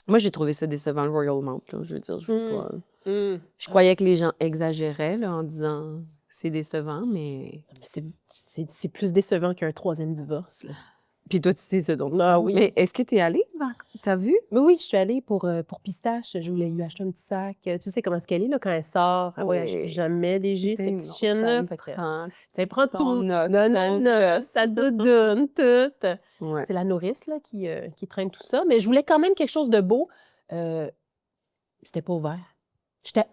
Moi, j'ai trouvé ça décevant, le Royal Mount, là. Je veux dire, je veux pas... Je Ah, croyais que les gens exagéraient, là, en disant « c'est décevant », mais... mais c'est plus décevant qu'un troisième divorce, là. Puis toi, tu sais ce dont tu Ah parles. oui. Mais est-ce que tu es allée? T'as vu? Mais oui, je suis allée pour Pistache. Je voulais lui acheter un petit sac. Tu sais comment est-ce qu'elle est, là, quand elle sort. Ah ouais, Oui. jamais léger, Ben cette non, petite chienne-là. Fait que ça prend son tout. os, Non, son non, non, os. ça doudoune, tout. Ouais. C'est la nourrice, là, qui traîne tout ça. Mais je voulais quand même quelque chose de beau. Euh, C'était pas ouvert.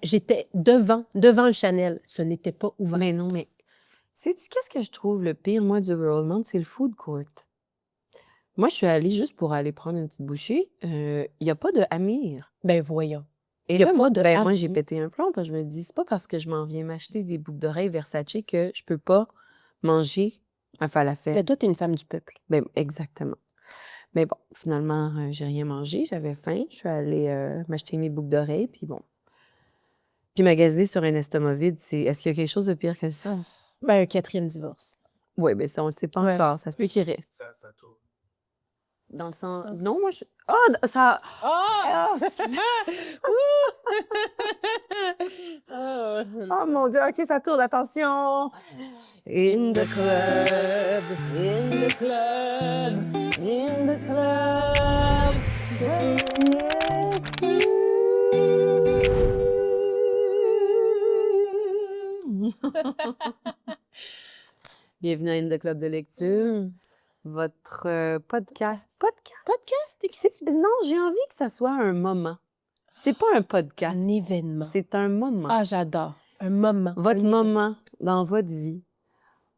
J'étais devant le Chanel. Ce n'était pas ouvert. Mais non, mais... Sais-tu qu'est-ce que je trouve le pire, moi, du Royal Mount? C'est le food court. Moi, je suis allée juste pour aller prendre une petite bouchée. Il y a pas de Amir. Ben voyons. Et Y a là, pas de moi, j'ai Amir. pété un plomb parce que je me dis, c'est pas parce que je m'en viens m'acheter des boucles d'oreilles Versace que je peux pas manger un falafel. Mais toi, t'es une femme du peuple. Ben, exactement. Mais bon, finalement, j'ai rien mangé, j'avais faim. Je suis allée m'acheter mes boucles d'oreilles, puis bon. Puis magasiner sur un estomac vide, est-ce qu'il y a quelque chose de pire que ça? Ben, un quatrième divorce. Oui, ben ça, on le sait pas Ouais. encore. Ça se peut qu'il reste. Ça tourne. Dans le sens... Non, moi, je... ça... Ah! Oh, excusez. Oh, Oh mon Dieu, OK, ça tourne, attention. In the club, in the club, in the club. Bienvenue à In the Club de lecture, votre podcast. Podcast? Non, j'ai envie que ça soit un moment. C'est pas un podcast. Un événement. C'est un moment. Ah, j'adore. Un moment. Votre moment dans votre vie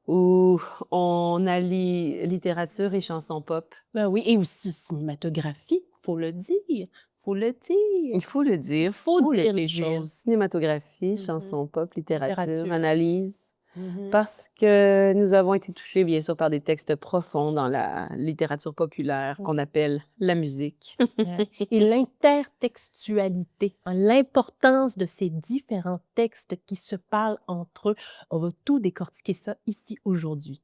où on allie littérature et chansons pop. Ben oui, et aussi cinématographie, faut le dire. Faut le dire. Il faut le dire. Faut le dire les dire. choses. Cinématographie, chansons pop, littérature, Littérature. analyse. Mhm. Parce que nous avons été touchés, bien sûr, par des textes profonds dans la littérature populaire qu'on appelle la musique. Et l'intertextualité, l'importance de ces différents textes qui se parlent entre eux. On va tout décortiquer ça ici aujourd'hui.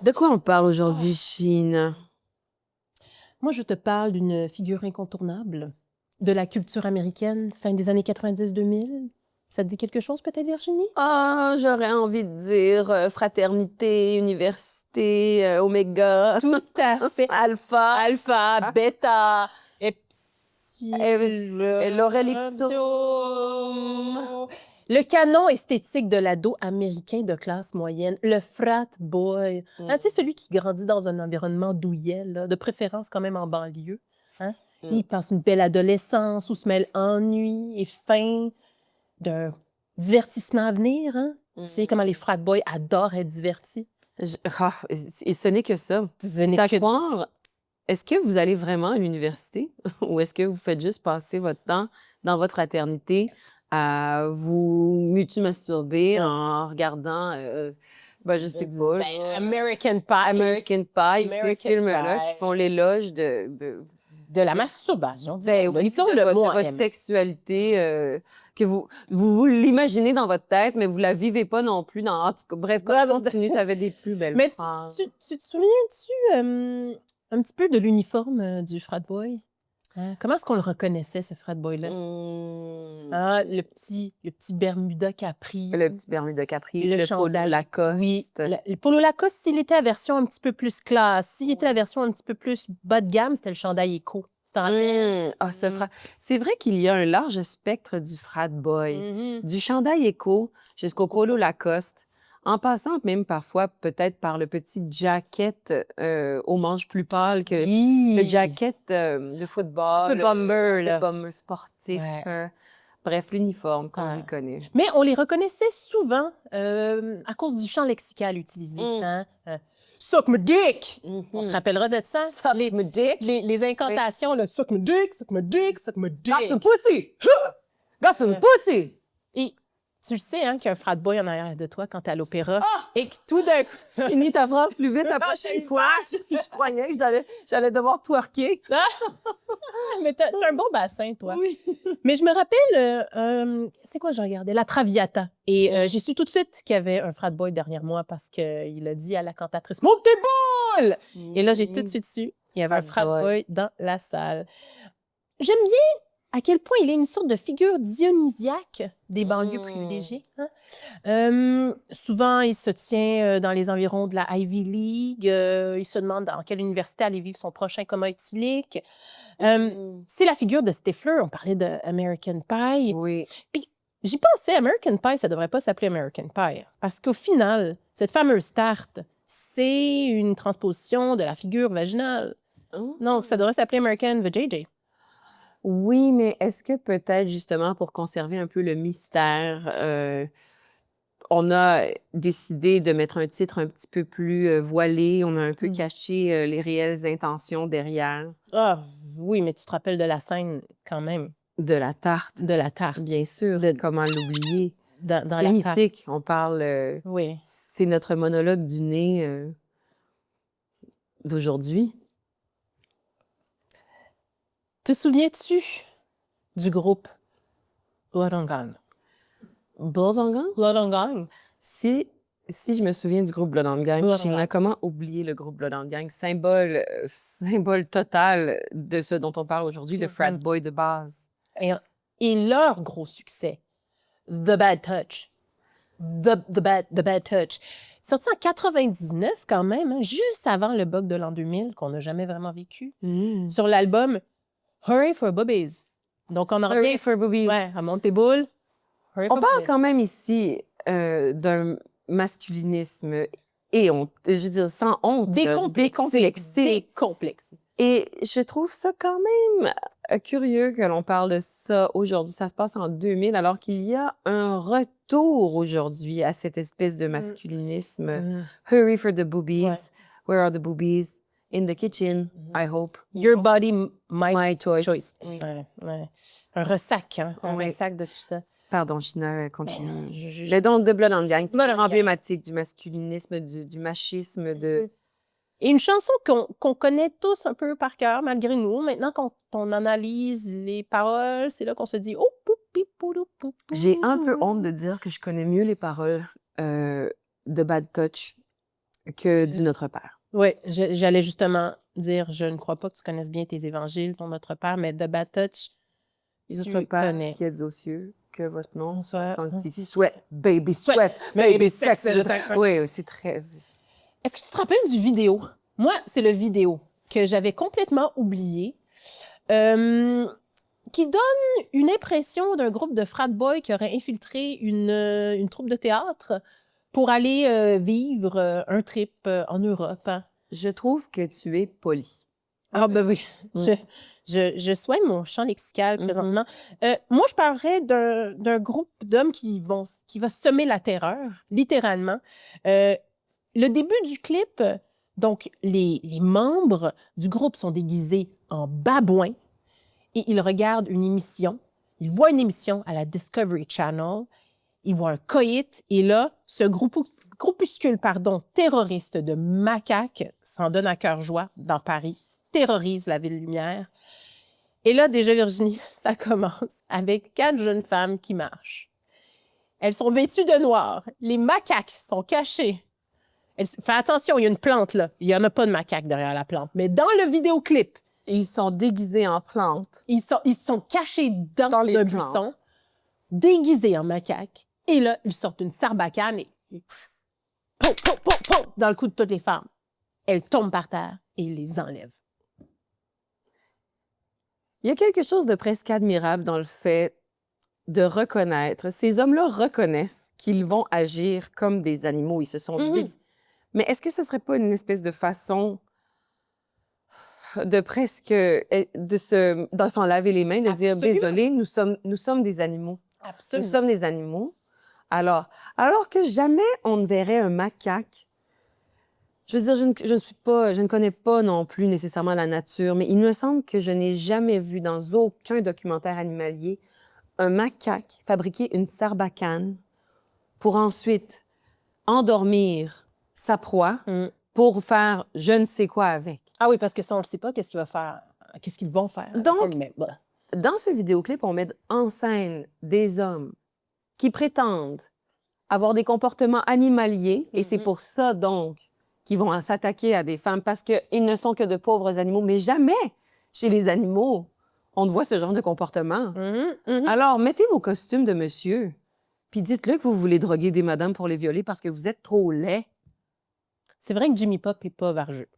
De quoi on parle aujourd'hui, Chine? Moi, je te parle d'une figure incontournable de la culture américaine, fin des années 90-2000. Ça te dit quelque chose peut-être, Virginie? Ah, j'aurais envie de dire fraternité, université, oméga, Tout à fait. alpha. Alpha, bêta, epsilon. Elle aurait l'ipsum. Le canon esthétique de l'ado américain de classe moyenne, le frat boy. Hein, tu sais, celui qui grandit dans un environnement douillet, là, de préférence quand même en banlieue. Hein? Il passe une belle adolescence où se mêle ennui et faim d'un divertissement à venir. Hein? Tu sais comment les frat boys adorent être divertis. Et ce n'est que ça. C'est à croire. Est-ce que vous allez vraiment à l'université ou est-ce que vous faites juste passer votre temps dans votre fraternité à vous mutu-masturber en regardant, je sais pas, American Pie. American Pie, ces American films-là Pie. qui font l'éloge de De la masturbation, oui, disons de le mot en votre M. sexualité, que vous l'imaginez dans votre tête, mais vous la vivez pas non plus. En tout cas, bref, continue, tu avais des plus belles Mais phrases. tu te souviens-tu un petit peu de l'uniforme du frat boy? Hein? Comment est-ce qu'on le reconnaissait, ce frat boy-là? Ah, le petit Bermuda Capri. Le petit Bermuda Capri, Le le polo chandail. Lacoste. Oui, le polo Lacoste, s'il était la version un petit peu plus classe, s'il était la version un petit peu plus bas de gamme, c'était le chandail éco. C'est vrai qu'il y a un large spectre du frat boy, du chandail éco jusqu'au polo Lacoste, en passant même parfois peut-être par le petit jacket aux manches plus pâles que le jacket de football, Un peu bomber, là. le bomber sportif. Ouais. Bref, l'uniforme, comme on le connaît. Mais on les reconnaissait souvent à cause du champ lexical utilisé. Hein? Suck my dick! On se rappellera de ça? Suck my dick. Les incantations, le suck my dick, suck my dick, suck my dick. Got some pussy! Got some pussy! Et tu le sais, hein, qu'il y a un frat boy en arrière de toi quand t'es à l'opéra. Et que tout d'un coup... Finis ta phrase plus vite la prochaine fois. Je croyais que j'allais devoir twerker. Mais t'as un bon bassin, toi. Oui. Mais je me rappelle, c'est quoi je regardais? La Traviata. Et j'ai su tout de suite qu'il y avait un frat boy derrière moi parce qu'il a dit à la cantatrice « Monte tes boules! » Et là, j'ai tout de suite su qu'il y avait un frat boy dans la salle. J'aime bien à quel point il est une sorte de figure dionysiaque des banlieues privilégiées. Hein. Souvent, il se tient dans les environs de la Ivy League. Il se demande dans quelle université allait vivre son prochain coma éthylique. C'est la figure de Stifler. On parlait de American Pie. Oui. Puis, j'y pensais, American Pie, ça devrait pas s'appeler American Pie. Parce qu'au final, cette fameuse tarte, c'est une transposition de la figure vaginale. Donc, ça devrait s'appeler American Vajayjay. Oui, mais est-ce que peut-être justement pour conserver un peu le mystère, on a décidé de mettre un titre un petit peu plus voilé, on a un peu caché les réelles intentions derrière Ah, oui, mais tu te rappelles de la scène quand même, de la tarte, de la tarte. bien sûr. De- Comment l'oublier? Dans C'est la tarte. mythique. On parle, Oui. c'est notre monologue du nez d'aujourd'hui. Te souviens-tu du groupe Blood on Gang? Blood on Gang? Blood on Gang? Si je me souviens du groupe Blood on Gang, Blood on Sheena, Gang. comment oublier le groupe Blood on Gang? Symbole total de ce dont on parle aujourd'hui, le frat boy de base. Et leur gros succès, The Bad Touch. The Bad Touch. Sorti en 99 quand même, hein, juste avant le bug de l'an 2000 qu'on n'a jamais vraiment vécu, sur l'album Hurray for Boobies. Donc on en revient Hurray for Boobies. ouais, à Montebull. On parle quand même ici d'un masculinisme et je veux dire, sans honte, décomplexé. Et je trouve ça quand même curieux que l'on parle de ça aujourd'hui. Ça se passe en 2000, alors qu'il y a un retour aujourd'hui à cette espèce de masculinisme. Hurry for the boobies. Ouais. Where are the boobies? In the kitchen, I hope. Your body, My choice. Oui. Ouais. Un ressac, hein? Un ressac de tout ça. Pardon, Sheena, continue. Mais donc, de Blood on Gang, emblématique du masculinisme, du machisme, de... Et une chanson qu'on connaît tous un peu par cœur, malgré nous. Maintenant, quand on analyse les paroles, c'est là qu'on se dit « Oh, poupi, poulou, poupou. » J'ai un peu honte de dire que je connais mieux les paroles de Bad Touch que du Notre Père. Oui, j'allais justement dire, je ne crois pas que tu connaisses bien tes évangiles, ton Notre Père, mais The Bad Touch, Notre tu Père connais. qui êtes aux cieux, que votre nom soit Soit sanctifié. Sweat, baby, sweat, baby, sex. Oui, c'est très... Est-ce que tu te rappelles du vidéo? Moi, c'est le vidéo que j'avais complètement oublié, qui donne une impression d'un groupe de frat boys qui aurait infiltré une troupe de théâtre pour aller vivre un trip en Europe. Hein. Je trouve que tu es poli. Ah ben oui, je soigne mon champ lexical présentement. Moi, je parlerais d'un groupe d'hommes qui va semer la terreur, littéralement. Le début du clip, donc les membres du groupe sont déguisés en babouins et ils regardent une émission. Ils voient une émission à la Discovery Channel. Ils voient un coït et là, ce groupuscule terroriste de macaques s'en donne à cœur joie dans Paris, terrorise la ville lumière. Et là, déjà, Virginie, ça commence avec 4 jeunes femmes qui marchent. Elles sont vêtues de noir. Les macaques sont cachés. Fais attention, il y a une plante là. Il n'y en a pas de macaque derrière la plante. Mais dans le vidéoclip, ils sont déguisés en plantes. Ils sont cachés dans un buisson, déguisés en macaque. Et là, ils sortent une sarbacane et dans le cou de toutes les femmes. Elles tombent par terre et ils les enlèvent. Il y a quelque chose de presque admirable dans le fait de reconnaître. Ces hommes-là reconnaissent qu'ils vont agir comme des animaux. Ils se sont Mais est-ce que ce serait pas une espèce de façon de presque d'en s'en laver les mains, de dire désolé, nous sommes des animaux. Absolument. Nous sommes des animaux. Alors que jamais on ne verrait un macaque. Je veux dire, je ne connais pas non plus nécessairement la nature, mais il me semble que je n'ai jamais vu dans aucun documentaire animalier un macaque fabriquer une sarbacane pour ensuite endormir sa proie pour faire je ne sais quoi avec. Ah oui, parce que ça, on ne le sait pas, qu'est-ce qu'ils vont faire. Donc, dans ce vidéoclip, on met en scène des hommes qui prétendent avoir des comportements animaliers, et c'est pour ça, donc, qu'ils vont s'attaquer à des femmes, parce qu'ils ne sont que de pauvres animaux. Mais jamais, chez les animaux, on voit ce genre de comportement. Mhm. Alors, mettez vos costumes de monsieur, puis dites-le que vous voulez droguer des madames pour les violer parce que vous êtes trop laid. C'est vrai que Jimmy Pop n'est pas vargeux.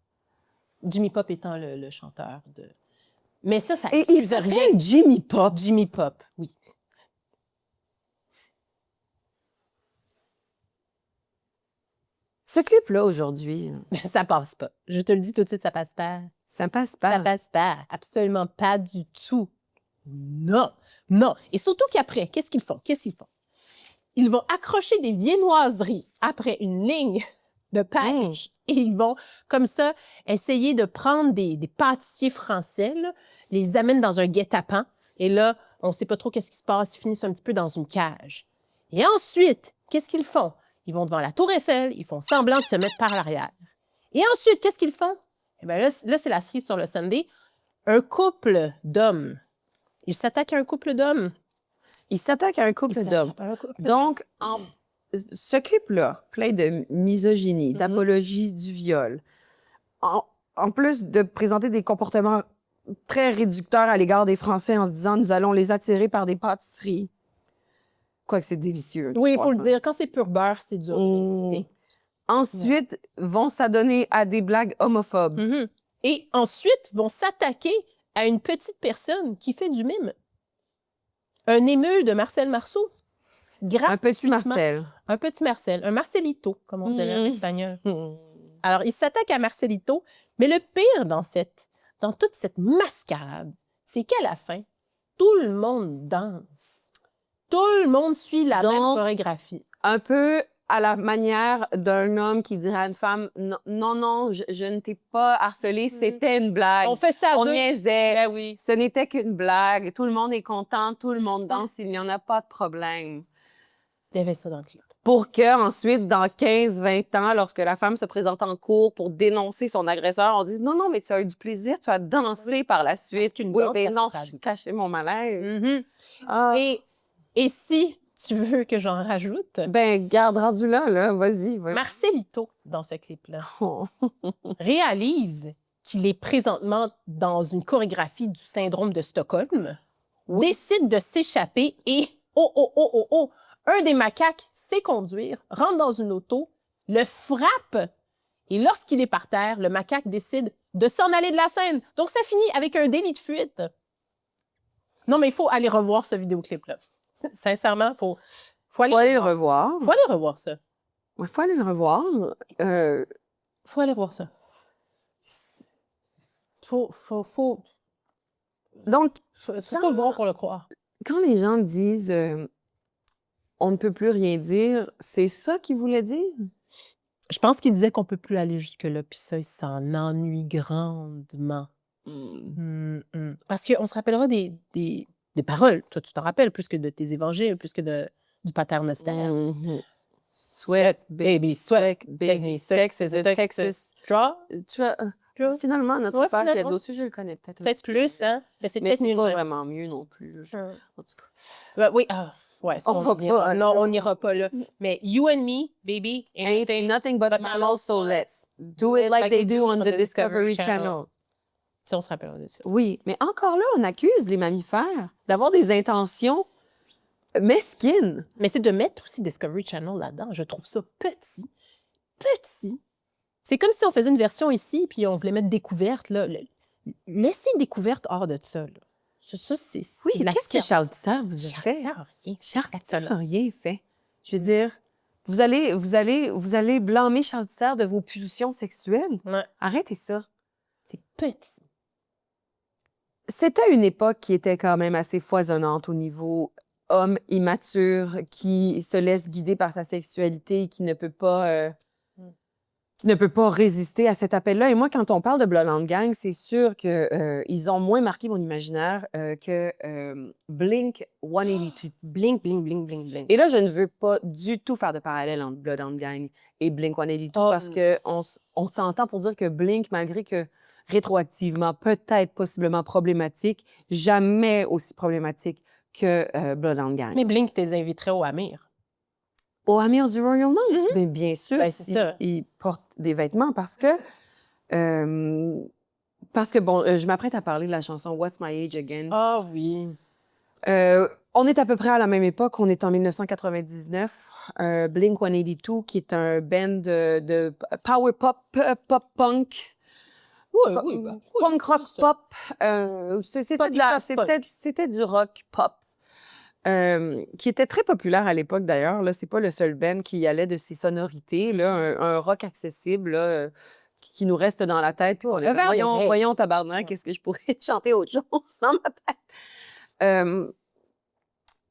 Jimmy Pop étant le chanteur de... Mais ça Et il excuse rien. s'appelle Jimmy Pop. Jimmy Pop, oui. Ce clip-là, aujourd'hui, Ça passe pas. Je te le dis tout de suite, ça passe pas. ça passe Ça pas. passe pas. Absolument pas du tout. Non. Non. Et surtout qu'après, qu'est-ce qu'ils font? Qu'est-ce qu'ils font? Ils vont accrocher des viennoiseries après une ligne de pêche et ils vont, comme ça, essayer de prendre des pâtissiers français, là, les amènent dans un guet-apens et là, on ne sait pas trop qu'est-ce qui se passe, ils finissent un petit peu dans une cage. Et ensuite, qu'est-ce qu'ils font? Ils vont devant la Tour Eiffel, ils font semblant de se mettre par l'arrière. Et ensuite, qu'est-ce qu'ils font? Eh bien là c'est la cerise sur le sundae. Un couple d'hommes. Ils s'attaquent à un couple d'hommes. Il s'attaque à un couple d'hommes. Donc, ce clip-là, plein de misogynie, d'apologie du viol, en plus de présenter des comportements très réducteurs à l'égard des Français en se disant « nous allons les attirer par des pâtisseries ». Quoique c'est délicieux. Oui, il faut le dire. Quand c'est pur beurre, c'est dur à résister. Ensuite, vont s'adonner à des blagues homophobes. Et ensuite, vont s'attaquer à une petite personne qui fait du mime. Un émeu de Marcel Marceau. Un petit Marcel. Un petit Marcel. Un Marcelito, comme on dirait en espagnol. Alors, il s'attaque à Marcelito, mais le pire dans toute cette mascarade, c'est qu'à la fin, tout le monde danse. Tout le monde suit la même chorégraphie. Un peu à la manière d'un homme qui dirait à une femme « Non, je ne t'ai pas harcelée, c'était une blague. On fait ça à On deux. niaisait. Ben oui. Ce n'était qu'une blague. Tout le monde est content, tout le monde danse, il n'y en a pas de problème. » Il y avait ça dans le clip. Pour que ensuite, dans 15-20 ans, lorsque la femme se présente en cours pour dénoncer son agresseur, on dise « Non, mais tu as eu du plaisir, tu as dansé par la suite. » Qu'une Oui, danse mais non, castrade. je cachais mon malaise. Et si tu veux que j'en rajoute, ben garde rendu là, vas-y. Marcelito, dans ce clip-là, réalise qu'il est présentement dans une chorégraphie du syndrome de Stockholm, décide de s'échapper et, un des macaques sait conduire, rentre dans une auto, le frappe et lorsqu'il est par terre, le macaque décide de s'en aller de la scène. Donc, ça finit avec un délit de fuite. Non, mais il faut aller revoir ce vidéoclip-là. Sincèrement, faut aller le revoir. Faut aller revoir ça. Il faut aller le revoir. Faut aller voir ça. Faut... Donc, faut le voir pour le croire. Quand les gens disent on ne peut plus rien dire, c'est ça qu'ils voulaient dire? Je pense qu'ils disaient qu'on ne peut plus aller jusque-là, puis ça, ils s'en ennuient grandement. Parce qu'on se rappellera des paroles. Toi, tu t'en rappelles plus que de tes évangiles, plus que du paternostère. Sweat, baby, sweat, baby, sex is a Texas. Finalement, notre père qui a d'autres sujets, je le connais peut-être. Peut-être plus, hein? Mais c'est peut-être pas vraiment mieux non plus. En tout cas. Oui, on n'ira pas là. Mais you and me, baby, ain't nothing but mammals, so let's do it like they do on the Discovery Channel. Si on se rappelle de ça. Oui, mais encore là, on accuse les mammifères d'avoir des intentions mesquines. Mais c'est de mettre aussi Discovery Channel là-dedans. Je trouve ça petit. Petit. C'est comme si on faisait une version ici, puis on voulait mettre découverte, là. Laissez découverte hors de ça, là. Ça, c'est oui, qu'est-ce que Charles Tissère vous a fait? Charles Tissère n'a rien fait. Je veux dire, vous allez blâmer Charles Tissère de vos pulsions sexuelles. Ouais. Arrêtez ça. C'est petit. C'était une époque qui était quand même assez foisonnante au niveau homme immature qui se laisse guider par sa sexualité et qui ne peut pas résister à cet appel-là. Et moi, quand on parle de Bloodhound Gang, c'est sûr qu'ils ont moins marqué mon imaginaire que Blink 182. Blink. Et là, je ne veux pas du tout faire de parallèle entre Bloodhound Gang et Blink 182 parce qu'on s'entend pour dire que Blink, malgré que rétroactivement, peut-être possiblement problématique, jamais aussi problématique que Bloodhound Gang. Mais Blink, t'es inviterais au Amir. Au Amir du Royal Mount? Mais bien sûr, c'est ça. Il porte des vêtements parce que Parce que, bon, je m'apprête à parler de la chanson What's My Age Again. Ah oui. On est à peu près à la même époque. On est en 1999. Blink-182, qui est un band de power pop, pop punk, Oui, oui, ben, oui, punk rock c'est ça. pop. C'était Pop, pop. c'était du rock pop. Qui était très populaire à l'époque d'ailleurs. Là, c'est pas le seul band qui allait de ces sonorités, là, un rock accessible là, qui nous reste dans la tête. Puis on est comme, voyons, tabarnak, qu'est-ce que je pourrais chanter autre chose dans ma tête?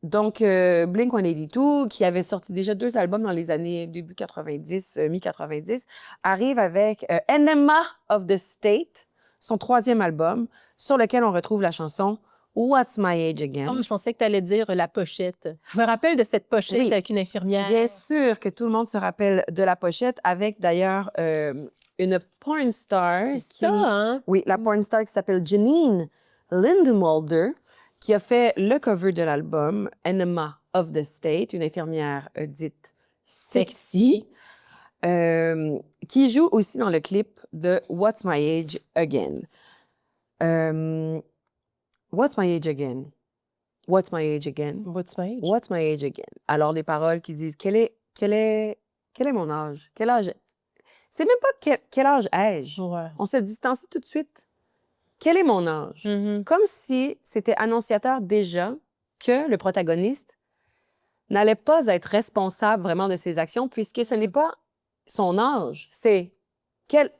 Donc, Blink-182, qui avait sorti déjà 2 albums dans les années début 90, mi-90, arrive avec Enema of the State, son 3e album, sur lequel on retrouve la chanson What's My Age Again. Oh, je pensais que tu allais dire la pochette. Je me rappelle de cette pochette Oui. avec une infirmière. Bien sûr que tout le monde se rappelle de la pochette, avec d'ailleurs une porn star. C'est ça, hein? Oui, la porn star qui s'appelle Janine Lindemulder, qui a fait le cover de l'album Enema of the State, une infirmière dite sexy, qui joue aussi dans le clip de What's My Age Again. What's my age again? What's my age again? What's my age? What's my age again? Alors, les paroles qui disent quel est mon âge? Quel âge? C'est même pas quel âge ai-je? Ouais. On se distancie tout de suite. Quel est mon âge? Mm-hmm. Comme si c'était annonciateur déjà que le protagoniste n'allait pas être responsable vraiment de ses actions, puisque ce n'est pas son âge, c'est quel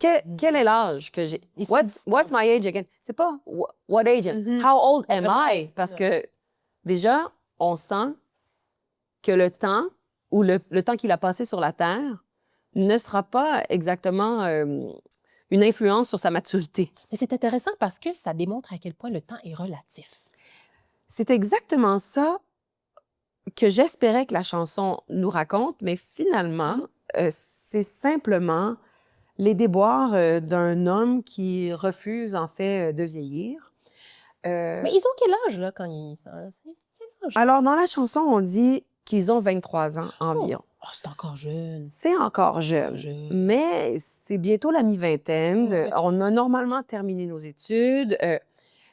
est l'âge que j'ai? What's my age again? C'est pas what age? How old am I? Parce que déjà, on sent que le temps ou le temps qu'il a passé sur la Terre ne sera pas exactement une influence sur sa maturité. Mais c'est intéressant parce que ça démontre à quel point le temps est relatif. C'est exactement ça que j'espérais que la chanson nous raconte, mais finalement, c'est simplement les déboires d'un homme qui refuse, en fait, de vieillir. Mais ils ont quel âge, là, quand ils... C'est quel âge? Alors, dans la chanson, on dit qu'ils ont 23 ans environ. Oh, c'est encore jeune. C'est encore jeune. Mais c'est bientôt la mi-vingtaine. On a normalement terminé nos études.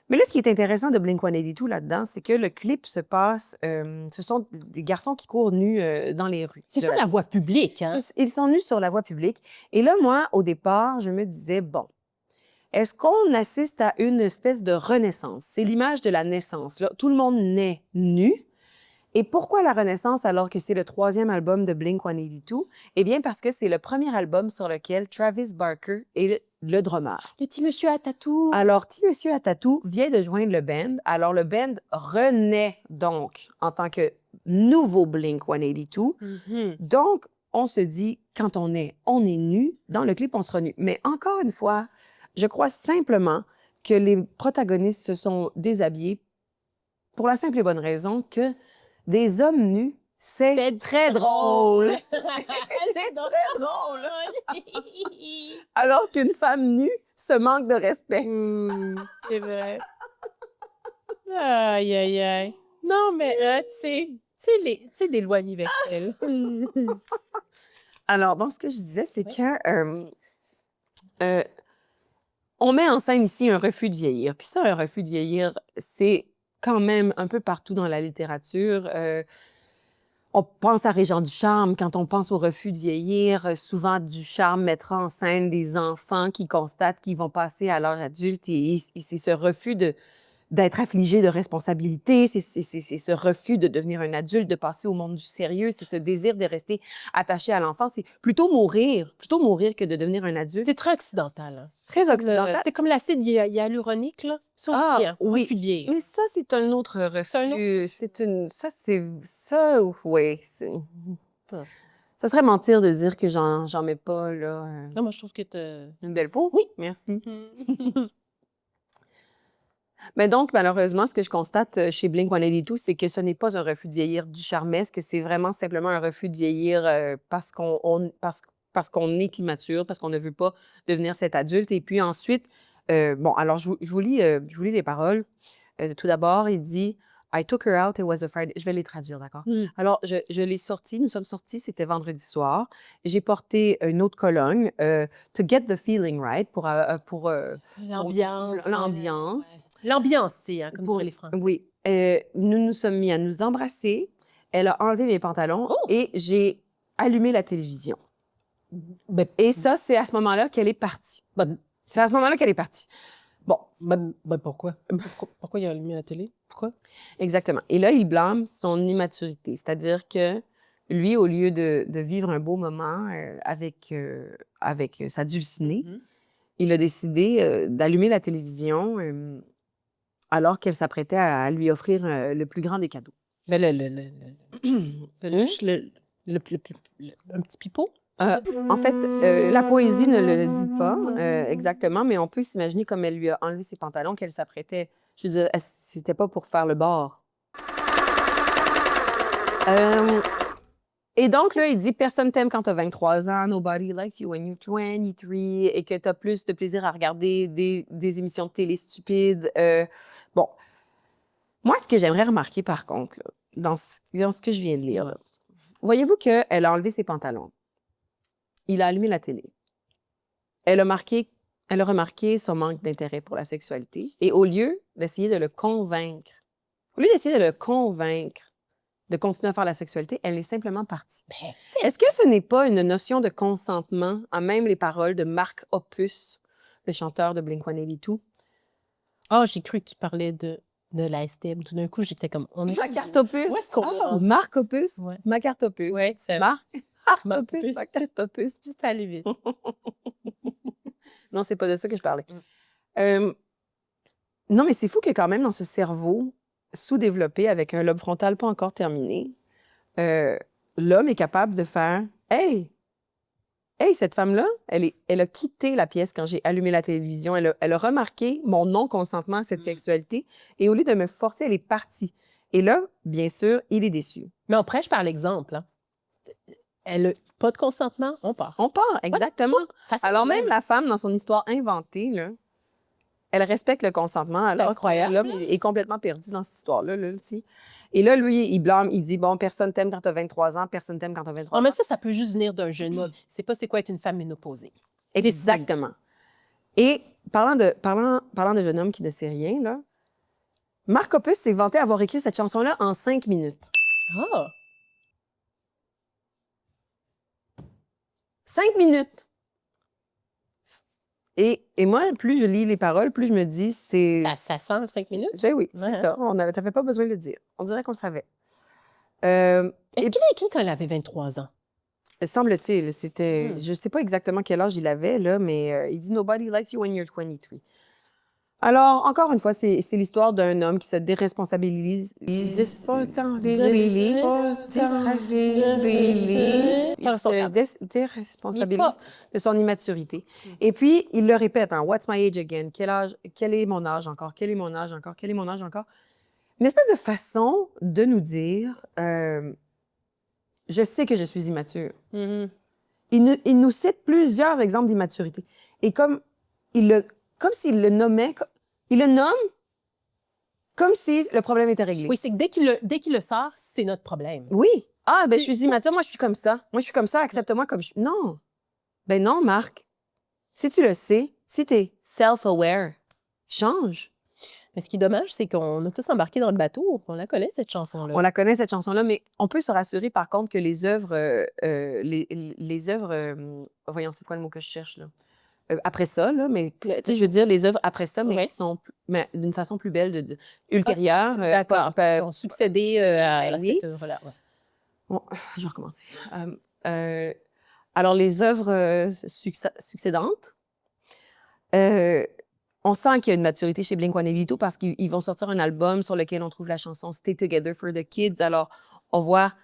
Mais là, ce qui est intéressant de Blink-182 là-dedans, c'est que le clip se passe... ce sont des garçons qui courent nus dans les rues. C'est sur la voie publique, hein? Ils sont nus sur la voie publique. Et là, moi, au départ, je me disais, bon, est-ce qu'on assiste à une espèce de renaissance? C'est l'image de la naissance. Là. Tout le monde naît nu. Et pourquoi la Renaissance alors que c'est le 3e album de Blink-182? Eh bien, parce que c'est le premier album sur lequel Travis Barker est le drummer. Le petit monsieur à tatou. Alors, petit monsieur à tatou vient de joindre le band. Alors, le band renaît donc en tant que nouveau Blink-182. Mm-hmm. Donc, on se dit, quand on est nu. Dans le clip, on sera nu. Mais encore une fois, je crois simplement que les protagonistes se sont déshabillés pour la simple et bonne raison que des hommes nus, c'est très drôle. C'est très drôle. Alors qu'une femme nue se manque de respect. C'est vrai. Aïe, aïe, aïe. Non, mais tu sais, des lois universelles. Alors, donc, ce que je disais, c'est que on met en scène ici un refus de vieillir. Puis ça, un refus de vieillir, c'est quand même un peu partout dans la littérature. On pense à Régent Ducharme. Quand on pense au refus de vieillir, souvent Ducharme mettra en scène des enfants qui constatent qu'ils vont passer à l'âge adulte et c'est ce refus d'être affligé de responsabilité, c'est ce refus de devenir un adulte, de passer au monde du sérieux, c'est ce désir de rester attaché à l'enfance. C'est plutôt mourir que de devenir un adulte. C'est très occidental. Hein. Très occidental. C'est comme l'acide hyaluronique, là. Ça aussi, hein, oui. refus de vieillir. Mais ça, c'est un autre refus. Oui. Ça serait mentir de dire que j'en mets pas, là. Non, moi, je trouve que t'as une belle peau. Oui. Merci. Mais donc, malheureusement, ce que je constate chez Blink-182, c'est que ce n'est pas un refus de vieillir ducharmesque, c'est vraiment simplement un refus de vieillir parce qu'on est immature, parce qu'on ne veut pas devenir cet adulte. Et puis ensuite, bon, alors je vous lis les paroles. Tout d'abord, il dit I took her out, it was a Friday. Je vais les traduire, d'accord? Alors, je l'ai sortie, nous sommes sortis, c'était vendredi soir. J'ai porté une autre cologne, to get the feeling right, pour L'ambiance. l'ambiance. Ouais. L'ambiance, c'est, comme Pour- diraient les Français. Oui. Nous nous sommes mis à nous embrasser. Elle a enlevé mes pantalons et j'ai allumé la télévision. Ben, Et ça, c'est à ce moment-là qu'elle est partie. C'est à ce moment-là qu'elle est partie. Bon. Pourquoi? Pourquoi il a allumé la télé? Pourquoi? Exactement. Et là, il blâme son immaturité. C'est-à-dire que lui, au lieu de vivre un beau moment avec sa dulcinée, il a décidé d'allumer la télévision alors qu'elle s'apprêtait à lui offrir le plus grand des cadeaux. Mais un petit pipeau? En fait, la poésie ne le dit pas exactement, mais on peut s'imaginer comme elle lui a enlevé ses pantalons, qu'elle s'apprêtait. Je veux dire, c'était pas pour faire le bord. Et donc, là, il dit « Personne t'aime quand t'as 23 ans, nobody likes you when you're 23, et que t'as plus de plaisir à regarder des émissions de télé stupides. » Bon. Moi, ce que j'aimerais remarquer, par contre, là, dans ce que je viens de lire, là, voyez-vous qu'elle a enlevé ses pantalons. Il a allumé la télé. Elle a remarqué son manque d'intérêt pour la sexualité. Et au lieu d'essayer de le convaincre, de continuer à faire la sexualité, elle est simplement partie. Est-ce que ce n'est pas une notion de consentement, à même les paroles de Mark Hoppus, le chanteur de Blink-182? Ah, j'ai cru que tu parlais de la STM. Tout d'un coup, j'étais comme... Ma carte Opus. Où est-ce qu'on est rendu? Mark Hoppus. Ouais. Ma carte Opus. Oui, c'est Mark Mark Hoppus, Hoppus. ma carte Opus. juste aller vite. Non, c'est pas de ça que je parlais. Non, mais c'est fou que quand même dans ce cerveau sous-développé, avec un lobe frontal pas encore terminé, l'homme est capable de faire « Hey, cette femme-là, elle a quitté la pièce quand j'ai allumé la télévision. Elle a remarqué mon non-consentement à cette sexualité et au lieu de me forcer, elle est partie. » Et là, bien sûr, il est déçu. Mais on prêche par l'exemple. Hein. Elle n'a pas de consentement, on part. On part, exactement. Facilement. Alors même la femme, dans son histoire inventée, là, elle respecte le consentement. Alors incroyable. L'homme est complètement perdu dans cette histoire-là. Là, aussi. Et là, lui, il blâme, il dit, bon, personne t'aime quand t'as 23 ans, personne t'aime quand t'as 23 ans. Non, mais ça peut juste venir d'un jeune homme. C'est pas c'est quoi être une femme ménopausée. Exactement. Et parlant de jeune homme qui ne sait rien, là, Mark Hoppus s'est vanté avoir écrit cette chanson-là en 5 minutes. Ah! 5 minutes! Et moi, plus je lis les paroles, plus je me dis, c'est... Ça sent 5 minutes? Ben oui, c'est ça. T'avais pas besoin de le dire. On dirait qu'on le savait. Est-ce qu'il a écrit quand elle avait 23 ans? Semble-t-il, c'était... Je sais pas exactement quel âge il avait, là, mais il dit « Nobody likes you when you're 23 ». Alors, encore une fois, c'est l'histoire d'un homme qui se déresponsabilise. Il se déresponsabilise de son immaturité. Et puis, il le répète, hein, « What's my age again? Quel est mon âge encore? Quel est mon âge encore? Quel est mon âge encore? » Une espèce de façon de nous dire je sais que je suis immature. Il nous cite plusieurs exemples d'immaturité. Et comme s'il le nommait, il le nomme comme si le problème était réglé. Oui, c'est que dès qu'il le sort, c'est notre problème. Oui. Ah, ben je suis immature, moi je suis comme ça. Moi je suis comme ça, accepte-moi comme je suis. Non. Ben non, Marc. Si tu le sais, si tu es self-aware, change. Mais ce qui est dommage, c'est qu'on a tous embarqué dans le bateau. On la connaît, cette chanson-là. On la connaît, cette chanson-là, mais on peut se rassurer, par contre, que les œuvres... les œuvres... voyons, c'est quoi le mot que je cherche, là? Après ça, là, mais je veux dire les œuvres après ça, mais qui sont d'une façon plus belle de dire ultérieure. D'accord. Qui ont succédé à cette œuvre-là. Ouais. Bon, je vais recommencer. Alors, les œuvres succédentes, on sent qu'il y a une maturité chez Blink-182 parce qu'ils vont sortir un album sur lequel on trouve la chanson Stay Together for the Kids. Alors, on voit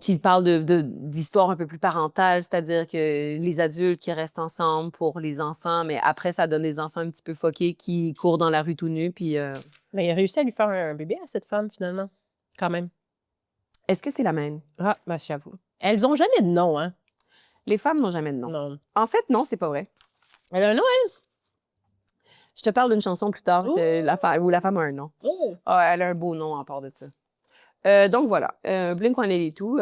qu'il parle d'histoires un peu plus parentales, c'est-à-dire que les adultes qui restent ensemble pour les enfants, mais après, ça donne des enfants un petit peu foqués qui courent dans la rue tout nus. Puis, mais il a réussi à lui faire un bébé à cette femme, finalement, quand même. Est-ce que c'est la même? Ah, ben, j'avoue. Elles n'ont jamais de nom, hein? Les femmes n'ont jamais de nom. Non. En fait, non, c'est pas vrai. Elle a un nom, elle? Je te parle d'une chanson plus tard, que la femme a un nom. Oh. Ah, elle a un beau nom à part de ça. Donc voilà, Blink-182,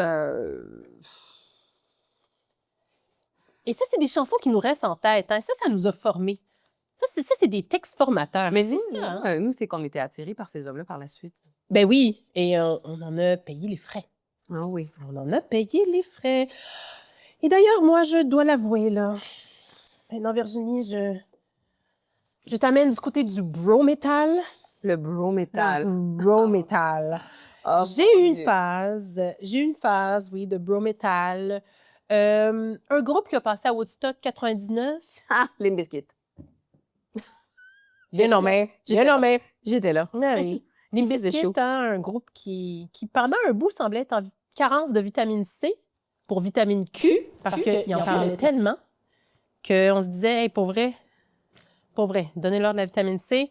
Et ça, c'est des chansons qui nous restent en tête. Hein? Ça nous a formés. Ça, c'est des textes formateurs. mais c'est nous, ça. Hein? nous, c'est qu'on était attirés par ces hommes-là par la suite. Ben oui, et on en a payé les frais. Ah oui. On en a payé les frais. Et d'ailleurs, moi, je dois l'avouer, là. Maintenant, Virginie, je t'amène du côté du bro metal. Le bro metal. Bro metal. Oh, J'ai mon eu Dieu. une phase, oui, de bro metal. Un groupe qui a passé à Woodstock 99. Ah, Limp Bizkit. Bien nommé. Bien nommé. J'étais là. Ah oui. Limp Il faisait Bizkit, chaud. hein, un groupe qui, pendant un bout, semblait être en carence de vitamine C pour vitamine Q, parce qu'il en parlait tellement qu'on se disait, hey, pour vrai, donnez-leur de la vitamine C.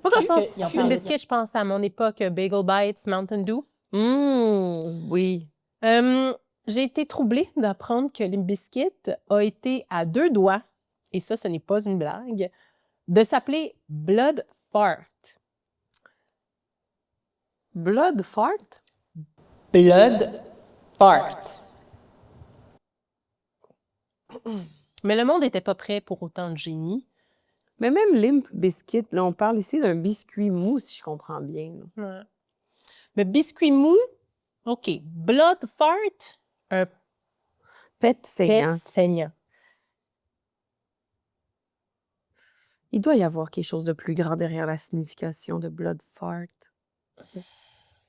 Moi, quand je pense Limp Bizkit, je pense à mon époque Bagel Bites, Mountain Dew. Oui. J'ai été troublée d'apprendre que Limp Bizkit a été à 2 doigts, et ça, ce n'est pas une blague, de s'appeler Blood Fart. Blood Fart? Blood Fart. Mais le monde n'était pas prêt pour autant de génie. Mais même Limp Bizkit, là, on parle ici d'un biscuit mou, si je comprends bien. Ouais. Mais biscuit mou, OK. Blood Fart, un Pet saignant. pet saignant. Il doit y avoir quelque chose de plus grand derrière la signification de Blood Fart.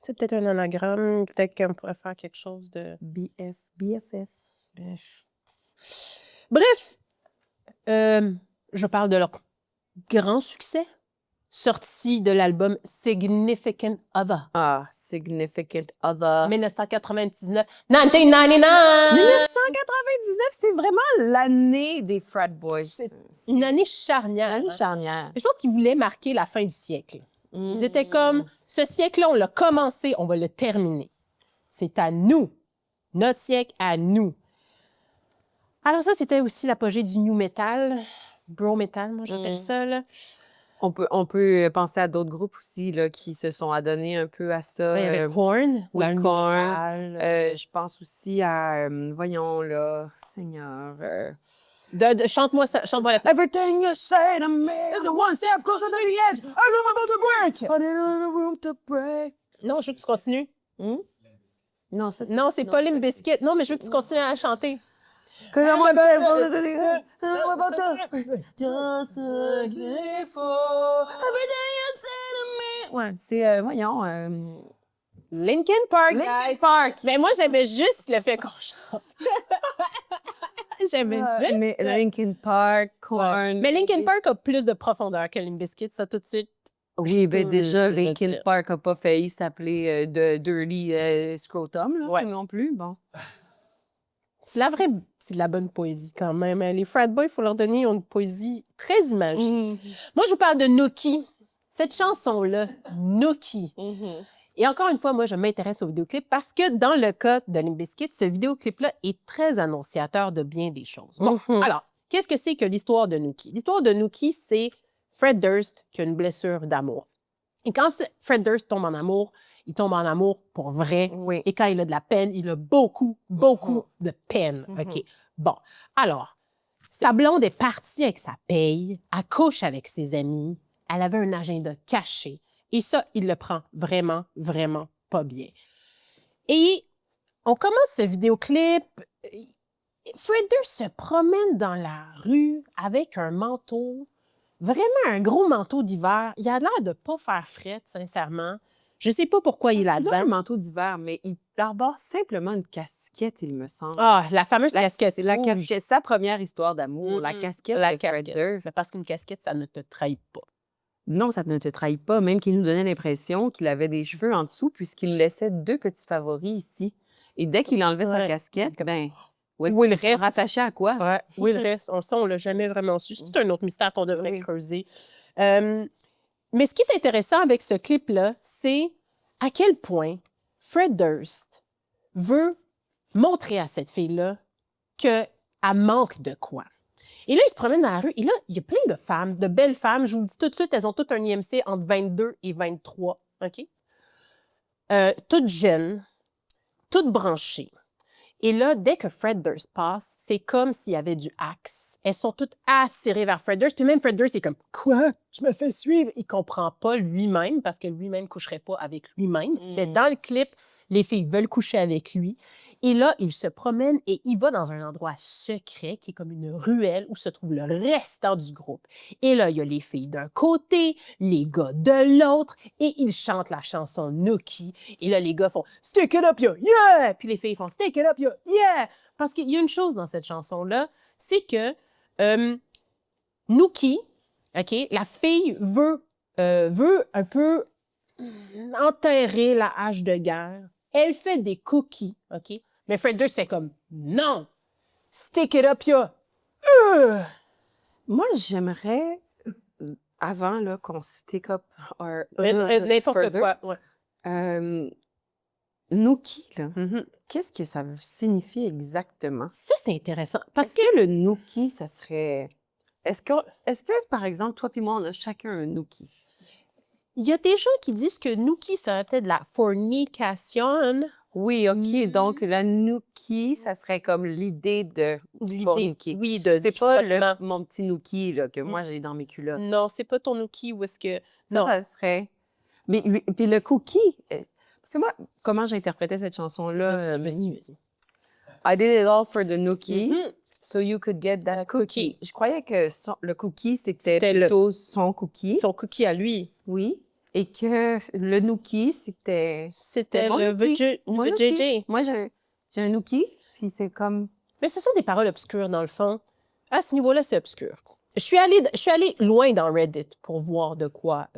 C'est peut-être un anagramme, peut-être qu'on pourrait faire quelque chose de... BFF. Bref, je parle de leur grand succès, sorti de l'album Significant Other. Ah, Significant Other. 1999. 1999! 1999, c'est vraiment l'année des frat boys. C'est une année charnière. L'année charnière. Je pense qu'ils voulaient marquer la fin du siècle. Ils étaient comme, ce siècle-là, on l'a commencé, on va le terminer. C'est à nous. Notre siècle à nous. Alors ça, c'était aussi l'apogée du new metal. Bro metal, moi, j'appelle ça, là. On peut penser à d'autres groupes aussi là, qui se sont adonnés un peu à ça. Il y avait Korn. Oui, dans le Korn. metal. Je pense aussi à, voyons là, Seigneur. Chante-moi ça, chante-moi la... Everything you say to me is a one step closer to the edge. I know I'm about to break. I need a room to break. Non, je veux que tu continues. Non, ça c'est... Non, c'est pas Limp Bizkit. Non, mais je veux que tu continues à chanter. Cause I'm about to... Just like before. Everything you say to me. Ouais, c'est, voyons... Linkin Park, Linkin guys. Park. Mais moi, j'aimais juste le fait qu'on chante. J'aimais juste Mais ça. Linkin Park, Korn... Mais Linkin Park a plus de profondeur que Limp Bizkit, ça tout de suite. Oui, ben déjà, je peux Linkin dire. Park n'a pas failli s'appeler de Dirty Scrotum, là, Ouais. non plus, bon. C'est de la bonne poésie quand même. Les frat boys, il faut leur donner une poésie très imagée. Moi, je vous parle de Nookie. Cette chanson-là, Nookie. Et encore une fois, moi, je m'intéresse au vidéoclip parce que dans le cas de Limp Bizkit, ce vidéoclip-là est très annonciateur de bien des choses. Bon, alors, qu'est-ce que c'est que l'histoire de Nookie? L'histoire de Nookie, c'est Fred Durst qui a une blessure d'amour. Et quand Fred Durst tombe en amour, il tombe en amour pour vrai. Oui. Et quand il a de la peine, il a beaucoup de peine. OK. Bon, alors, sa blonde est partie avec sa paye, elle couche avec ses amis, elle avait un agenda caché. Et ça, il le prend vraiment, vraiment pas bien. Et on commence ce vidéoclip. Fred Durst se promène dans la rue avec un manteau, vraiment un gros manteau d'hiver. Il a l'air de pas faire fret, sincèrement. Je sais pas pourquoi il a Il a un là-dedans. manteau d'hiver, mais il arbore simplement une casquette, il me semble. Ah, la fameuse casquette. C'est la rouge. casquette, sa première histoire d'amour, la casquette La de Fred casquette. Durst. Mais parce qu'une casquette, ça ne te trahit pas. Non, ça ne te trahit pas, même qu'il nous donnait l'impression qu'il avait des cheveux en dessous puisqu'il laissait 2 petits favoris ici. Et dès qu'il enlevait sa Ouais. casquette, ben, Où est le reste? rattaché à quoi? Ouais. Où est le reste? On l'a jamais vraiment su. C'est un autre mystère qu'on devrait Oui. creuser. Mais ce qui est intéressant avec ce clip-là, c'est à quel point Fred Durst veut montrer à cette fille-là qu'elle manque de quoi. Et là, il se promène dans la rue. Et là, il y a plein de femmes, de belles femmes. Je vous le dis tout de suite, elles ont toutes un IMC entre 22 et 23. OK? Toutes jeunes, toutes branchées. Et là, dès que Fred Durst passe, c'est comme s'il y avait du axe. Elles sont toutes attirées vers Fred Durst. Puis même Fred Durst est comme « Quoi? Je me fais suivre! » Il comprend pas lui-même parce que lui-même ne coucherait pas avec lui-même. Mais dans le clip, les filles veulent coucher avec lui. Et là, il se promène et il va dans un endroit secret qui est comme une ruelle où se trouve le restant du groupe. Et là, il y a les filles d'un côté, les gars de l'autre, et ils chantent la chanson Nookie. Et là, les gars font « Stick it up, yo, yeah! » Puis les filles font « Stick it up, yo, yeah! » Parce qu'il y a une chose dans cette chanson-là, c'est que Nookie, OK, la fille veut un peu enterrer la hache de guerre. Elle fait des cookies, OK? Mais Fred Durst fait comme « Non! Stick it up, yo! » Moi, j'aimerais, avant là, qu'on stick up our N'importe further, quoi. Ouais. Nookie, là, Mhm. qu'est-ce que ça signifie exactement? Ça, c'est intéressant. Parce Est-ce que le Nookie, ça serait... Est-ce que, par exemple, toi puis moi, on a chacun un Nookie? il y a des gens qui disent que Nookie serait peut-être de la fornication. Oui, OK. Donc, la Nookie, ça serait comme l'idée de forniquer. Oui, C'est du pas frottement. mon petit Nookie là, que moi, j'ai dans mes culottes. Non, c'est pas ton Nookie où est-ce que... Ça, ça serait... Mais puis le cookie... Parce que moi, comment j'interprétais cette chanson-là? Vas-y. I did it all for the Nookie, Mhm. so you could get that cookie. cookie. Je croyais que le cookie, c'était C'était plutôt son cookie. Son cookie à lui. Oui. Et que le Nookie, c'était... C'était mon le Nookie. Mon Nookie. JJ. Moi, j'ai un Nookie, puis c'est comme... Mais ce sont des paroles obscures, dans le fond. À ce niveau-là, c'est obscur. Je suis allée loin dans Reddit pour voir de quoi...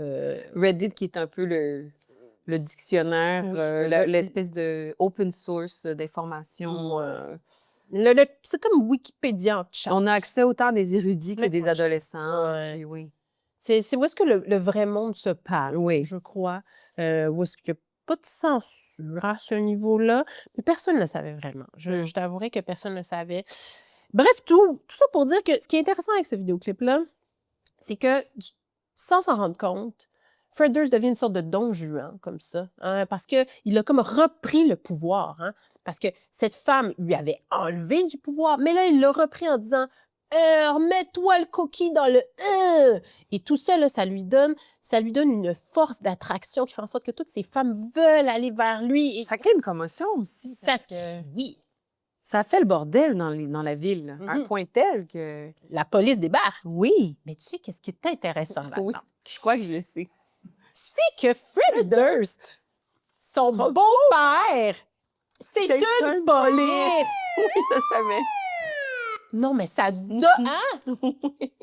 Reddit, qui est un peu le dictionnaire, Oui, l'espèce de open source d'informations. c'est comme Wikipédia en chat. On a accès autant des érudits que Mais des moi, adolescents. Ouais. Puis oui. C'est où est-ce que le vrai monde se parle, Oui. je crois. Où est-ce qu'il n'y a pas de censure à ce niveau-là. Mais personne ne le savait vraiment. Je t'avouerai que personne ne le savait. Bref, tout ça pour dire que ce qui est intéressant avec ce vidéoclip-là, c'est que, sans s'en rendre compte, Fred Durst devient une sorte de Don Juan, comme ça, hein, parce qu'il a comme repris le pouvoir. Hein, parce que cette femme lui avait enlevé du pouvoir, mais là, il l'a repris en disant remets-toi le cookie dans le Et tout ça, là, ça lui donne une force d'attraction qui fait en sorte que toutes ces femmes veulent aller vers lui. Et Ça crée une commotion aussi. ça, oui. Ça fait le bordel dans la ville, à un Mhm. point tel que... La police débarque. Oui. Mais tu sais, qu'est-ce qui est intéressant là-dedans? Oui. Je crois que je le sais. C'est que Fred Durst, son beau-père, c'est une police! Oui, je savais. Non, mais ça hein?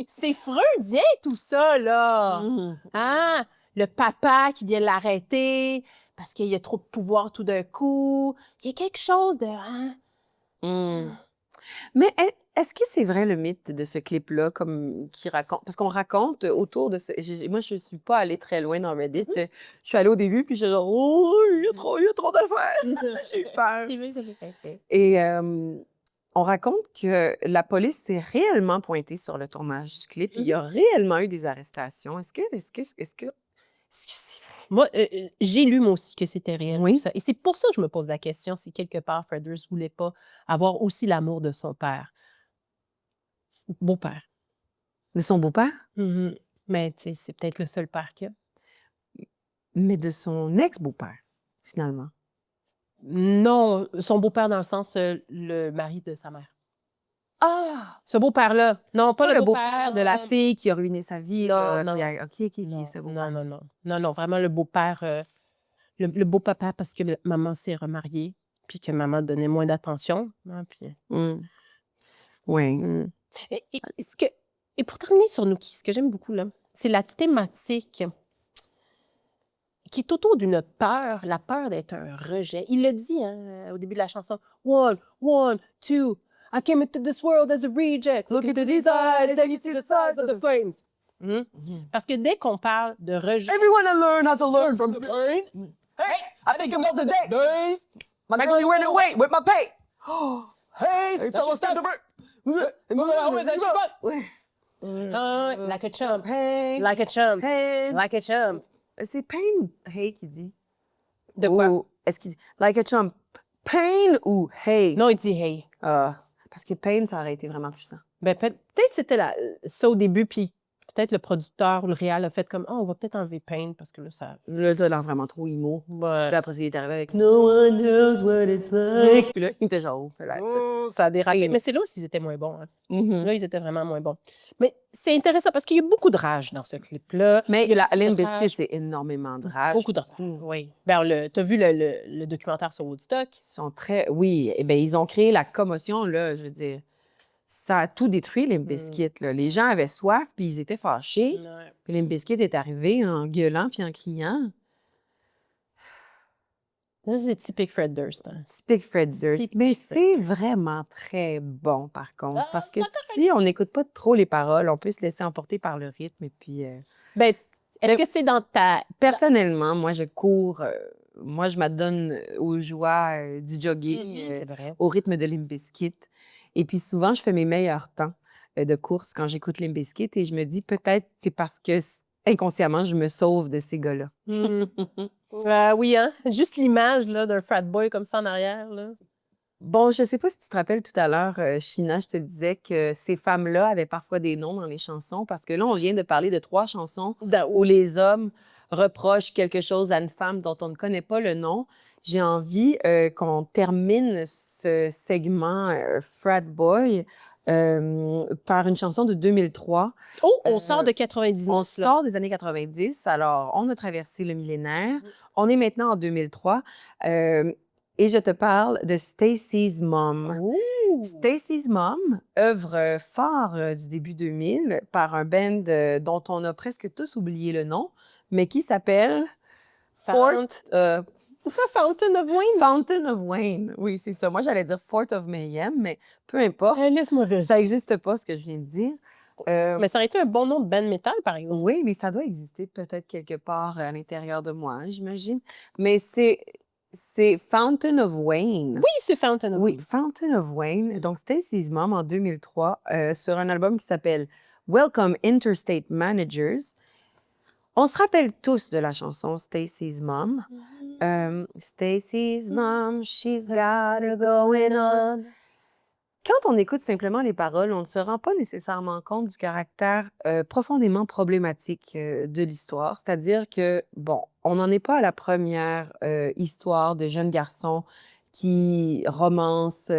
C'est freudien, tout ça, là! Hein? Le papa qui vient l'arrêter parce qu'il y a trop de pouvoir tout d'un coup. Il y a quelque chose de... Hein? Mais est-ce que c'est vrai le mythe de ce clip-là, comme qui raconte... Parce qu'on raconte autour de... Moi, je suis pas allée très loin dans Reddit. Je suis allée au début, puis je suis genre, oh, il y a trop d'affaires. J'ai eu peur. C'est vrai, ça fait Et on raconte que la police s'est réellement pointée sur le tournage du clip. Il y a réellement eu des arrestations. Est-ce que c'est vrai? Moi, j'ai lu, moi aussi, que c'était réel, Oui. tout ça. Et c'est pour ça que je me pose la question si quelque part Fred Durst voulait pas avoir aussi l'amour de son père. Beau-père. De son beau-père? Mais tu sais, c'est peut-être le seul père qu'il a. Mais de son ex-beau-père, finalement. Non, son beau-père dans le sens le mari de sa mère. Ah! Ce beau-père-là. Non, pas Pas le le beau-père de la fille qui a ruiné sa vie. Non, là, non. puis, OK, ce beau-père. Non, vraiment le beau-père, le beau-papa parce que maman s'est remariée, puis que maman donnait moins d'attention. Hein, puis... Oui. Et pour terminer sur Nookie, ce que j'aime beaucoup, là, c'est la thématique qui est autour d'une peur, la peur d'être un rejet. Il le dit hein, au début de la chanson. One, two, I came into this world as a reject. Look into these eyes, then you see the size of the flames. Parce que dès qu'on parle de rejet... Everyone to learn how to learn from the pain. Hey, I think about the days. My nigga, you ran away with my pay. Hey, fellas, get the break. Ouais. Like a chump. Hey, Like a chump. hey. Like a chump. C'est Pain ou Hey qui dit? De quoi? Ou est-ce qu'il dit like a chump? Pain ou Hey? Non, il dit hey. Ah, parce que Pain, ça aurait été vraiment puissant. Ben, peut-être c'était ça au début, puis peut-être le producteur ou le réal a fait comme, oh, on va peut-être enlever Pain parce que là, ça. Là, ça a l'air vraiment trop emo. Ouais. Puis après, il est arrivé avec No one knows what it's like. Puis là, il était genre, là, Ça a dérapé. Et- Mais c'est là où ils étaient moins bons. Hein. Mhm. Là, ils étaient vraiment moins bons. Mais c'est intéressant parce qu'il y a beaucoup de rage dans ce clip-là. Mais Il y a la Limp de rage. Bizkit, c'est énormément de rage. Beaucoup de rage. Oui. Ben, t'as vu le documentaire sur Woodstock? Ils sont très... Oui, eh bien, ils ont créé la commotion, là, je veux dire. Ça a tout détruit, Limp Bizkit, là. Les gens avaient soif, puis ils étaient fâchés. Ouais. Puis Limp Bizkit est arrivé en gueulant puis en criant. Ça, c'est typique Fred Durst. Hein. Typique Fred Durst. Typique Mais Fred c'est vraiment très bon, par contre. Ah, Parce que c'est correct. si on n'écoute pas trop les paroles, on peut se laisser emporter par le rythme. Et puis, Ben, est-ce Mais- que c'est dans ta... personnellement, moi, je cours. Moi, je m'adonne aux joies du jogging, C'est vrai. au rythme de Limp Bizkit. Et puis souvent, je fais mes meilleurs temps de course quand j'écoute Limp Bizkit. Et je me dis, peut-être c'est parce que inconsciemment, je me sauve de ces gars-là. Oui, hein? Juste l'image là, d'un frat boy comme ça en arrière. Là. Bon, je sais pas si tu te rappelles tout à l'heure, China, je te disais que ces femmes-là avaient parfois des noms dans les chansons, parce que là, on vient de parler de 3 chansons où les hommes reprochent quelque chose à une femme dont on ne connaît pas le nom. J'ai envie qu'on termine ce segment Frat Boy par une chanson de 2003. Oh, on sort de 99. On là. sort des années 90, alors on a traversé le millénaire. On est maintenant en 2003. Et je te parle de Stacy's Mom. Ouh! Stacy's Mom, œuvre phare du début 2000 par un band dont on a presque tous oublié le nom, mais qui s'appelle Fort- euh, C'est ça, Fountain of Wayne? Fountain of Wayne. Oui, c'est ça. Moi, j'allais dire Fort of Mayhem, mais peu importe. Laisse-moi vérifier. Ça n'existe pas, ce que je viens de dire. Mais ça aurait été un bon nom de band metal, par exemple. Oui, mais ça doit exister peut-être quelque part à l'intérieur de moi, hein, j'imagine. Mais c'est Fountain of Wayne. Oui, c'est Fountain of Oui, Wayne. Fountain of Wayne. Donc, Stacy's Mom en 2003 sur un album qui s'appelle Welcome Interstate Managers. On se rappelle tous de la chanson Stacy's Mom. Stacy's Mom, she's got it going on. Quand on écoute simplement les paroles, on ne se rend pas nécessairement compte du caractère profondément problématique de l'histoire. C'est-à-dire que, bon, on n'en est pas à la première histoire de jeunes garçons qui romance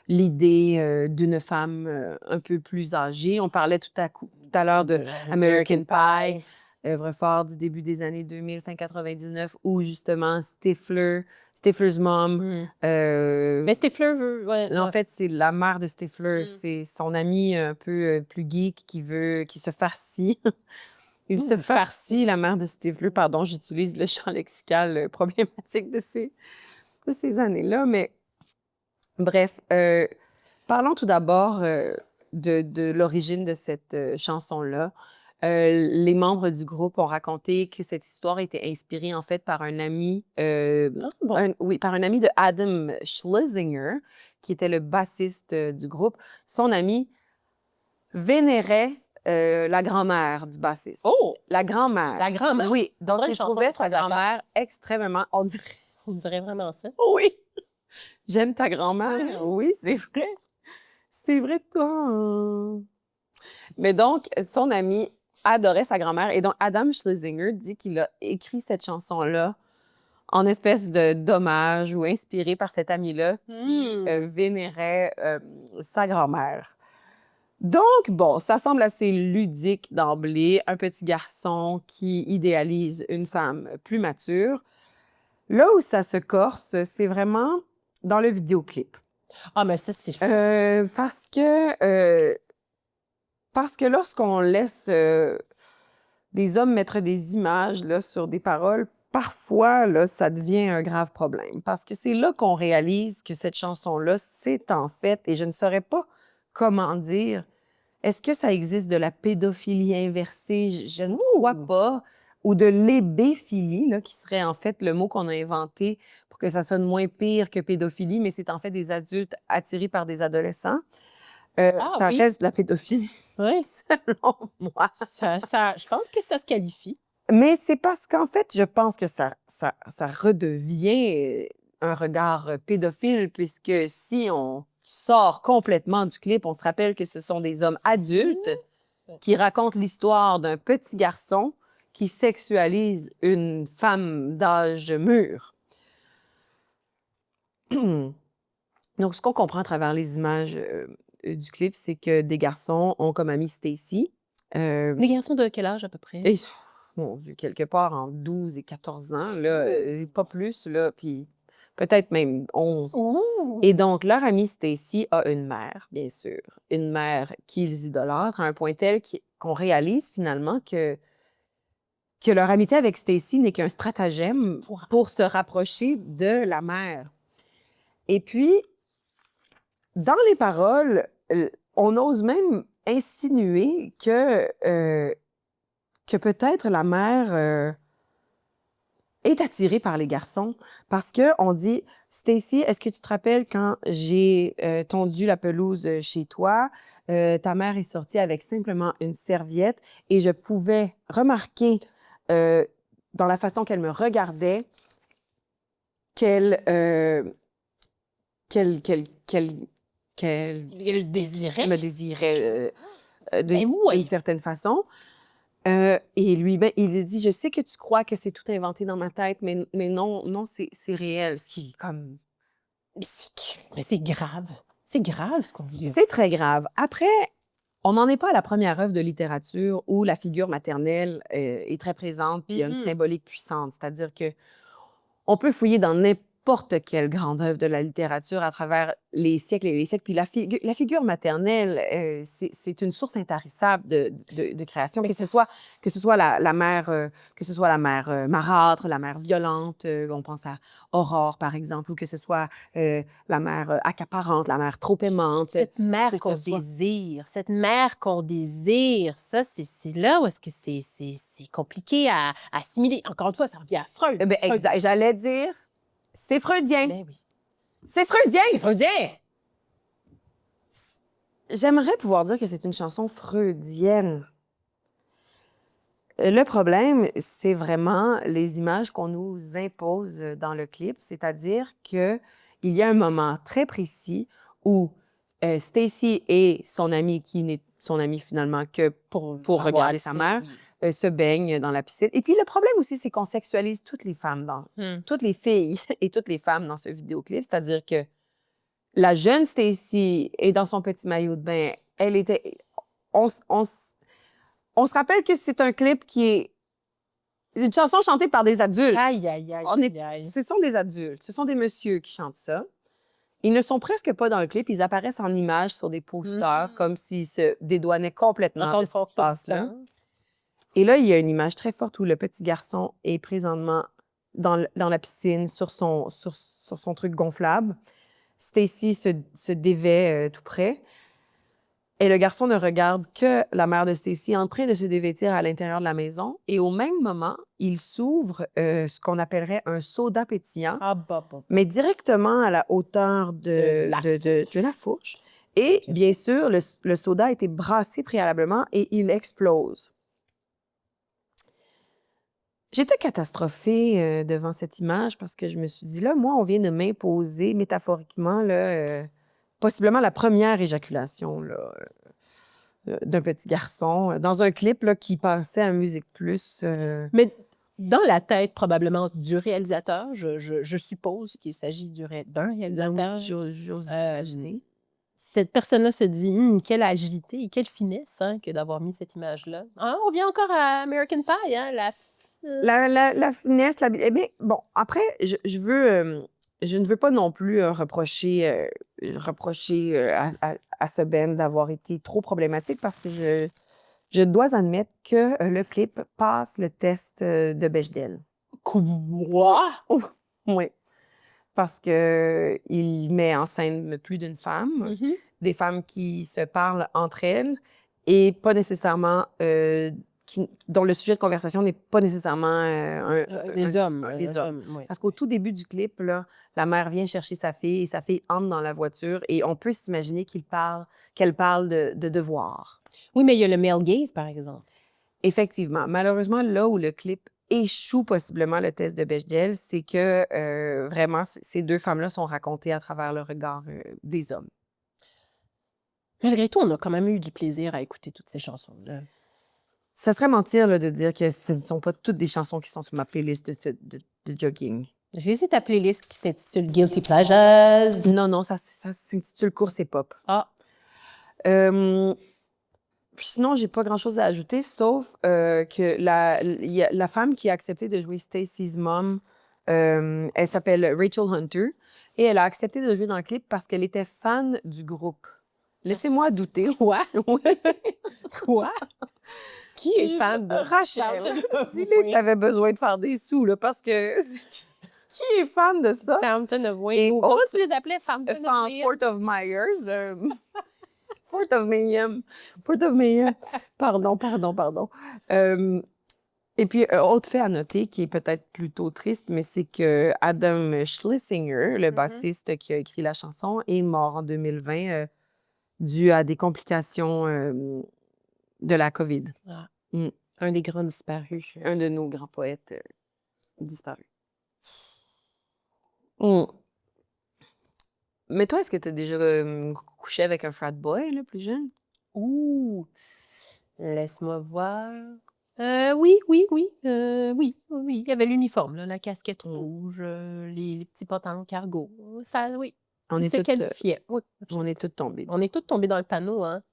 l'idée d'une femme un peu plus âgée. On parlait tout à l'heure de American Pie, œuvre phare du début des années 2000, fin 99, où justement Stifler's Mom. Mais Stifler veut... Ouais, En fait, c'est la mère de Stifler. Mm. C'est son ami un peu plus geek qui se farcit. Il se farcit, la mère de Stifler. Pardon, j'utilise le champ lexical problématique de ces années-là. Mais bref, parlons tout d'abord de l'origine de cette chanson-là. Les membres du groupe ont raconté que cette histoire était inspirée en fait par un ami, par un ami de Adam Schlesinger, qui était le bassiste du groupe. Son ami vénérait la grand-mère du bassiste. Oh! La grand-mère. La grand-mère? Oui, donc dirait il une chanson trouvait de sa Fragile grand-mère extrêmement... On dirait vraiment ça. oui! J'aime ta grand-mère. Oui, c'est vrai. C'est vrai, toi. Mais donc, son ami adorait sa grand-mère. Et donc, Adam Schlesinger dit qu'il a écrit cette chanson-là en espèce d'hommage ou inspiré par cet ami-là qui vénérait sa grand-mère. Donc, bon, ça semble assez ludique d'emblée. Un petit garçon qui idéalise une femme plus mature. Là où ça se corse, c'est vraiment dans le vidéoclip. Ah, mais ça, c'est... Parce que lorsqu'on laisse des hommes mettre des images là, sur des paroles, parfois, là, ça devient un grave problème. Parce que c'est là qu'on réalise que cette chanson-là, c'est en fait, et je ne saurais pas comment dire, est-ce que ça existe de la pédophilie inversée? Je ne crois pas. Ou de l'hébéphilie, là, qui serait en fait le mot qu'on a inventé pour que ça sonne moins pire que pédophilie, mais c'est en fait des adultes attirés par des adolescents. Ça oui. reste de la pédophilie, Oui, selon moi. je pense que ça se qualifie. Mais c'est parce qu'en fait, je pense que ça redevient un regard pédophile, puisque si on sort complètement du clip, on se rappelle que ce sont des hommes adultes qui racontent l'histoire d'un petit garçon qui sexualise une femme d'âge mûr. Donc, ce qu'on comprend à travers les images du clip, c'est que des garçons ont comme amie Stacy. Les garçons de quel âge à peu près? Et, mon Dieu, quelque part en 12 et 14 ans, là, pas plus, là, puis peut-être même 11. Ouh! Et donc, leur amie Stacy a une mère, bien sûr, une mère qu'ils idolâtrent à un point tel qu'on réalise finalement que leur amitié avec Stacy n'est qu'un stratagème pour se rapprocher de la mère. Et puis, dans les paroles, on ose même insinuer que peut-être la mère est attirée par les garçons parce qu'on dit « Stacy, est-ce que tu te rappelles quand j'ai tondu la pelouse chez toi? Ta mère est sortie avec simplement une serviette et je pouvais remarquer dans la façon qu'elle me regardait qu'elle désirait. me désirait Ben ouais. d'une certaine façon. Et lui, ben, il dit, je sais que tu crois que c'est tout inventé dans ma tête, mais non, c'est réel. Ce qui est comme... Mais c'est grave. C'est grave ce qu'on dit. C'est très grave. Après, on n'en est pas à la première œuvre de littérature où la figure maternelle est très présente puis il y a une symbolique puissante. C'est-à-dire que on peut fouiller dans n'importe quelle grande œuvre de la littérature à travers les siècles et les siècles. Puis la figure maternelle, c'est une source intarissable de création, que ce soit la mère, que ce soit la mère marâtre, la mère violente, on pense à Aurore, par exemple, ou que ce soit la mère accaparante, la mère trop aimante. Cette mère que qu'on ce soit- désire, ça, c'est là où est-ce que c'est compliqué à assimiler. Encore une fois, ça revient à Freud. Ben, Freud. exact. J'allais dire, c'est freudien. Ben oui. C'est freudien! C'est freudien! J'aimerais pouvoir dire que c'est une chanson freudienne. Le problème, c'est vraiment les images qu'on nous impose dans le clip, c'est-à-dire qu'il y a un moment très précis où Stacy et son amie, qui n'est son amie finalement que pour regarder sa mère, se baignent dans la piscine. Et puis le problème aussi, c'est qu'on sexualise toutes les femmes, toutes les filles et toutes les femmes dans ce vidéoclip, c'est-à-dire que la jeune Stacy est dans son petit maillot de bain. Elle était... On se rappelle que c'est un clip qui est une chanson chantée par des adultes. Aïe, aïe, aïe. Ce sont des adultes, ce sont des messieurs qui chantent ça. Ils ne sont presque pas dans le clip, ils apparaissent en images sur des posters, comme s'ils se dédouanaient complètement Encore de une ce fois, qui se passe là. distance. Et là, il y a une image très forte où le petit garçon est présentement dans la piscine sur son truc gonflable. Stacy se dévêt tout près. Et le garçon ne regarde que la mère de Stacy en train de se dévêtir à l'intérieur de la maison. Et au même moment, il s'ouvre ce qu'on appellerait un soda pétillant, mais directement à la hauteur de la fourche. Et bien sûr, le soda a été brassé préalablement et il explose. J'étais catastrophée devant cette image parce que je me suis dit, là, moi, on vient de m'imposer métaphoriquement, là, possiblement la première éjaculation là, d'un petit garçon dans un clip là, qui passait à Musique Plus. Mais dans la tête, probablement, du réalisateur, je suppose qu'il s'agit d'un réalisateur. J'ose imaginer. Cette personne-là se dit quelle agilité et quelle finesse que d'avoir mis cette image-là. Ah, on vient encore à American Pie, hein, La finesse, eh bien, bon, après, je ne veux pas non plus reprocher à ce band d'avoir été trop problématique parce que je dois admettre que le clip passe le test de Bechdel. Quoi? Oui. Parce qu'il met en scène plus d'une femme, des femmes qui se parlent entre elles et pas nécessairement dont le sujet de conversation n'est pas nécessairement Des hommes. des hommes. Oui. Parce qu'au tout début du clip, là, la mère vient chercher sa fille et sa fille entre dans la voiture et on peut s'imaginer qu'elle parle de devoir. Oui, mais il y a le male gaze, par exemple. Effectivement. Malheureusement, là où le clip échoue possiblement le test de Bechdel, c'est que vraiment, ces deux femmes-là sont racontées à travers le regard des hommes. Malgré tout, on a quand même eu du plaisir à écouter toutes ces chansons-là. Ça serait mentir là, de dire que ce ne sont pas toutes des chansons qui sont sur ma playlist de jogging. J'ai ici ta playlist qui s'intitule Guilty Pleasures. Non, ça s'intitule Course et pop. Ah, Sinon, j'ai pas grand-chose à ajouter, sauf que la femme qui a accepté de jouer Stacy's mom, elle s'appelle Rachel Hunter, et elle a accepté de jouer dans le clip parce qu'elle était fan du groupe. Laissez-moi douter. quoi? Oui. Quoi? Qui est fan de Rachel, dis-le que t'avais besoin de faire des sous, là, parce que qui est fan de ça? Fountain of Wayne? Et Comment tu les appelais? Fountain of Wayne? Fort of Myers. Fort of Mayhem. Fort of Mayhem. Pardon. Et puis, autre fait à noter qui est peut-être plutôt triste, mais c'est que Adam Schlesinger, le bassiste qui a écrit la chanson, est mort en 2020 dû à des complications de la COVID. Ah. Un des grands disparus. Un de nos grands poètes disparus. Mais toi, est-ce que tu as déjà couché avec un frat boy, là, plus jeune? Ouh! Laisse-moi voir. Oui. Oui. Il y avait l'uniforme, là, la casquette rouge, les petits pantalons cargo. Ça, oui. On Il est se toutes, qualifiait. Oui, on est toutes tombées. on est tous tombés dans le panneau, hein.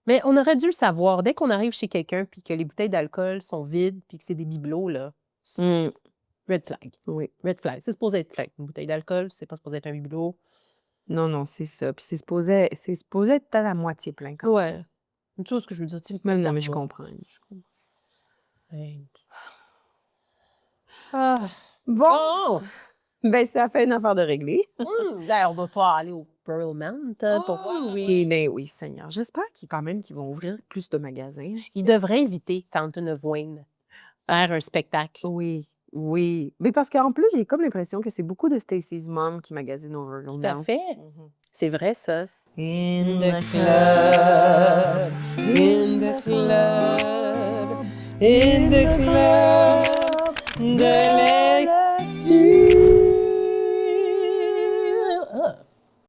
Mais on aurait dû le savoir. Dès qu'on arrive chez quelqu'un puis que les bouteilles d'alcool sont vides puis que c'est des bibelots, là, red flag. Oui. Red flag. C'est supposé être flag. Une bouteille d'alcool, c'est pas supposé être un bibelot. Non, c'est ça. Puis c'est supposé être à la moitié plein quand même. Ouais. Tu vois ce que je veux dire? Tu sais, Même non, mais je je comprends. Hey. Ah. Bon, ben ça fait une affaire de régler. D'ailleurs, on va pas aller au Pearl Mount pour voir. Oui, Seigneur. J'espère qu'ils vont ouvrir plus de magasins. Ils devraient inviter Fountain of Wayne à faire un spectacle. Oui. Mais parce qu'en plus, j'ai comme l'impression que c'est beaucoup de Stacy's mom qui magasine au Virgil Tout à now. fait. C'est vrai, ça. In the club, in the club, in the club,